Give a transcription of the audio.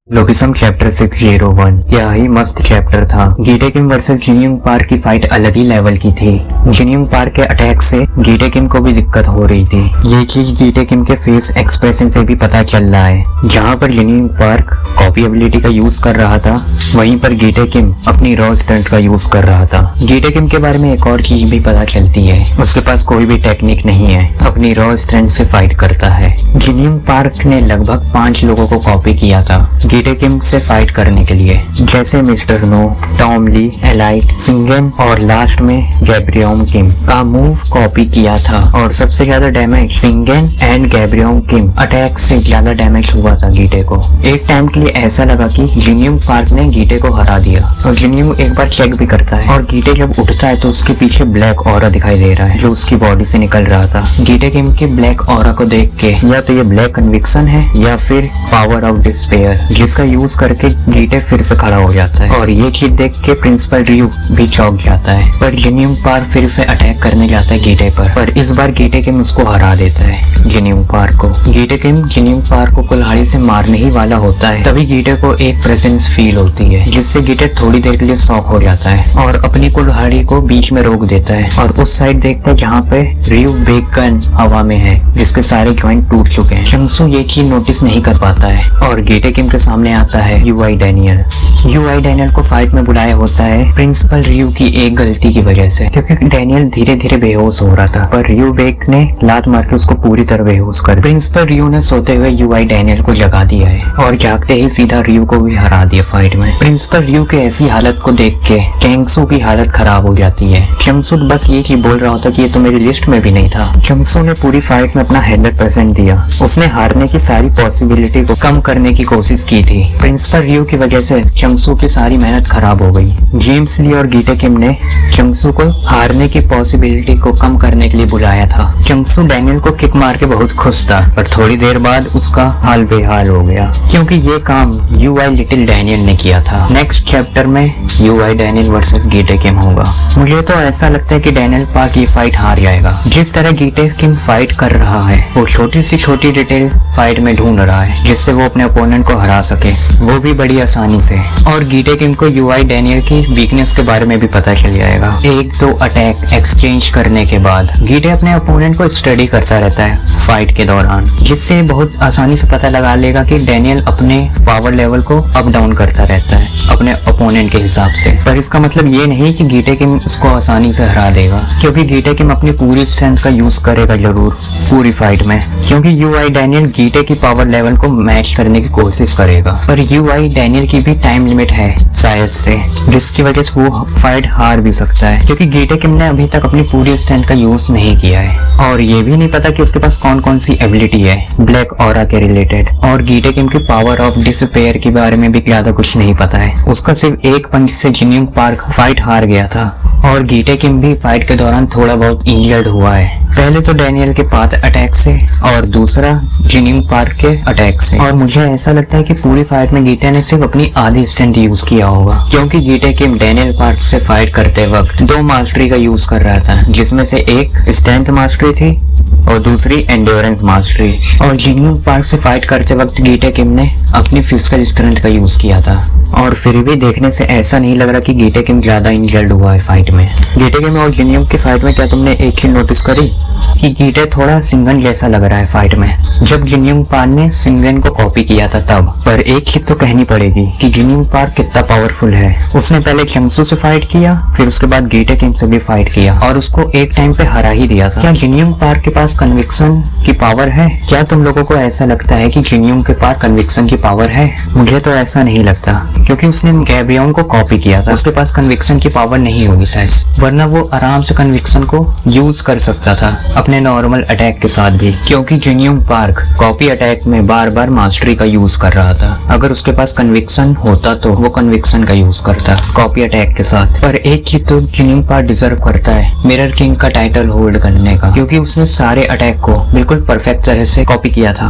Location chapter 601 क्या ही मस्त chapter था। गीटे किम वर्सेस जिनयोंग पार्क की फाइट अलग ही लेवल की थी। जिनयोंग पार्क के अटैक से गीटे किम को भी दिक्कत हो रही थी। ये चीज गीटे किम के फेस एक्सप्रेशन से भी पता चल रहा है। जहाँ पर जिनयोंग पार्क कॉपी एबिलिटी का यूज कर रहा था, वहीं पर गीटे किम अपनी रॉ स्टंट का यूज कर रहा था। गीटे किम के बारे में एक और चीज भी पता चलती है, उसके पास कोई भी टेक्निक नहीं है, अपनी रॉ स्टंट से फाइट करता है। जिनयोंग पार्क ने लगभग 5 लोगों को कॉपी किया था गीटे किम से फाइट करने के लिए, जैसे mister no, Tom Lee, elite, सिंगेन और लास्ट में गैब्रियोम किम का मूव कॉपी किया था। और सबसे ज्यादा डैमेज सिंगेन एंड गैब्रियोम किम अटैक से ज्यादा डैमेज हुआ था गीटे को। एक टाइम के लिए ऐसा लगा कि जिनयोंग पार्क ने गीटे को हरा दिया। और जिनयोंग एक बार चेक भी करता है और गीटे जब उठता है तो उसके पीछे ब्लैक ऑरा दिखाई दे रहा है जो उसकी बॉडी से निकल रहा था। गीटे किम के ब्लैक ऑरा को देख के या तो ये ब्लैक कन्विक्शन है या फिर पावर ऑफ डिस्पेयर, जिसका यूज करके गीटे फिर से खड़ा हो जाता है। और ये चीज देख के प्रिंसिपल रियू भी चौंक जाता है। पर जिनयोंग पार्क फिर से अटैक करने जाता है गीटे पर इस बार गीटे किम उसको हरा देता है जिनयोंग पार्क को। गीटे किम जिनयोंग पार्क को कुल्हाड़ी से मारने ही वाला होता है, तभी गीटे को एक प्रेजेंस फील होती है, जिससे गीटे थोड़ी देर के लिए शॉक हो जाता है और अपनी कुल्हाड़ी को बीच में रोक देता है और उस साइड देखता है जहाँ पे रियू बेकन हवा में है, जिसके सारे जॉइंट टूट चुके हैं। शंगसू ये चीज नोटिस नहीं कर पाता है और गीटे किम के सामने आता है यूआई डैनियल। यूआई डैनियल को फाइट में बुलाया होता है प्रिंसिपल रियू की एक गलती की वजह से, क्योंकि डैनियल धीरे धीरे बेहोश हो रहा था, पर रियू बेक ने लात मार के उसको पूरी तरह बेहोश कर। प्रिंसिपल रियू ने सोते हुए यूआई डैनियल को जगा दिया है और जागते ही सीधा रियू को भी हरा दिया फाइट में। प्रिंसिपल रियू के ऐसी हालत को देख के चंगसू की हालत खराब हो जाती है। चंगसू बस ये चीज बोल रहा होता कि ये तो मेरी लिस्ट में भी नहीं था। चंगसू ने पूरी फाइट में अपना 100% दिया। उसने हारने की सारी पॉसिबिलिटी को कम करने की कोशिश की थी। प्रिंसिपल रियू की वजह से चंगसू की सारी मेहनत खराब हो गई। जेम्स ली और गीटे किम ने चंगसू को हारने की पॉसिबिलिटी को कम करने के लिए बुलाया था। चंगसू डैनियल को किक मार के बहुत खुश था, पर थोड़ी देर बाद उसका हाल बेहाल हो गया, क्योंकि ये काम यूआई लिटिल डैनियल ने किया था। नेक्स्ट चैप्टर में यूआई डैनियल वर्सेस गीटे किम होगा। मुझे तो ऐसा लगता है कि डैनियल पार्क ये फाइट हार जाएगा। जिस तरह गीटे किम फाइट कर रहा है, वो छोटी सी छोटी डिटेल फाइट में ढूंढ रहा है जिससे वो अपने ओपोनेंट को हरा सके, वो भी बड़ी आसानी से। और गीटे किम को यूआई डैनियल की वीकनेस के बारे में भी पता चल जाएगा। 1-2 अटैक एक्सचेंज करने के बाद गीटे अपने ओपोनेंट को स्टडी करता रहता है फाइट के दौरान, जिससे बहुत आसानी से पता लगा लेगा कि डैनियल अपने पावर लेवल को अप डाउन करता रहता है अपने ओपोनेंट के हिसाब से। पर इसका मतलब ये नहीं कि गीटे किम उसको आसानी से हरा देगा, क्योंकि गीटे किम अपनी पूरी स्ट्रेंथ का यूज करेगा जरूर पूरी फाइट में, क्योंकि यूआई डैनियल गीटे की पावर लेवल को मैच करने की कोशिश करेगा। पर यूआई डैनियल की भी टाइम लिमिट है शायद से, जिसकी वजह से वो फाइट हार भी सकता है, क्योंकि गीटे किम ने अभी तक अपनी पूरी स्ट्रेंथ का यूज नहीं किया है और ये भी नहीं पता कि उसके पास कौन कौन सी एबिलिटी है ब्लैक ऑरा के रिलेटेड। और गीटे किम की पावर ऑफ डिसपेयर के बारे में भी ज्यादा कुछ नहीं पता है। उसका सिर्फ एक पंच से जिनयोंग पार्क फाइट हार गया था और गीटे किम भी फाइट के दौरान थोड़ा बहुत इंजर्ड हुआ है, पहले तो डैनियल के पाथ अटैक से और दूसरा जिनयोंग पार्क के अटैक से। और मुझे ऐसा लगता है कि पूरी फाइट में गीटे ने सिर्फ अपनी आधी स्ट्रेंथ यूज किया होगा, क्योंकि गीटे किम डैनियल पार्क से फाइट करते वक्त 2 मास्टरी का यूज कर रहा था, जिसमें से एक स्ट्रेंथ मास्टरी थी और दूसरी एंड्योरेंस मास्टरी। और जिनयोंग पार्क से फाइट करते वक्त गीटे किम ने अपनी फिजिकल स्ट्रेंथ का यूज किया था और फिर भी देखने से ऐसा नहीं लग रहा कि गीटे किम ज्यादा इंजर्ड हुआ है फाइट में। गीटे किम और जिनयोंग की फाइट में क्या तुमने एक चीज नोटिस करी कि गीटे थोड़ा सिंगन जैसा लग रहा है फाइट में, जब जिनयोंग पार्क ने सिंगन को कॉपी किया था तब। पर एक चीज तो कहनी पड़ेगी कि जिनयोंग पार्क कितना पावरफुल है। उसने पहले चंगसू से फाइट किया, फिर उसके बाद गीटे किम से भी फाइट किया और उसको एक टाइम पे हरा ही दिया था। क्या जिनयोंग पार्क के पास कन्विक्शन की पावर है? क्या तुम लोगों को ऐसा लगता है कि जिनयोंग के पास कन्विक्शन की पावर है? मुझे तो ऐसा नहीं लगता, क्योंकि उसने गैब्रियोम को कॉपी किया था। उसके पास कन्विक्शन की पावर नहीं होगी शायद, वरना वो आराम से कन्विक्शन को यूज कर सकता था अपने नॉर्मल अटैक के साथ भी, क्योंकि जिनयोंग पार्क कॉपी अटैक में बार बार मास्टरी का यूज कर रहा था। अगर उसके पास कन्विक्शन होता तो वो कन्विक्शन का यूज करता कॉपी अटैक के साथ। पर एक चीज तो जिनयोंग पार्क डिजर्व करता है मिरर किंग का टाइटल होल्ड करने का, क्योंकि उसने सारे अटैक को बिल्कुल परफेक्ट तरह से कॉपी किया था।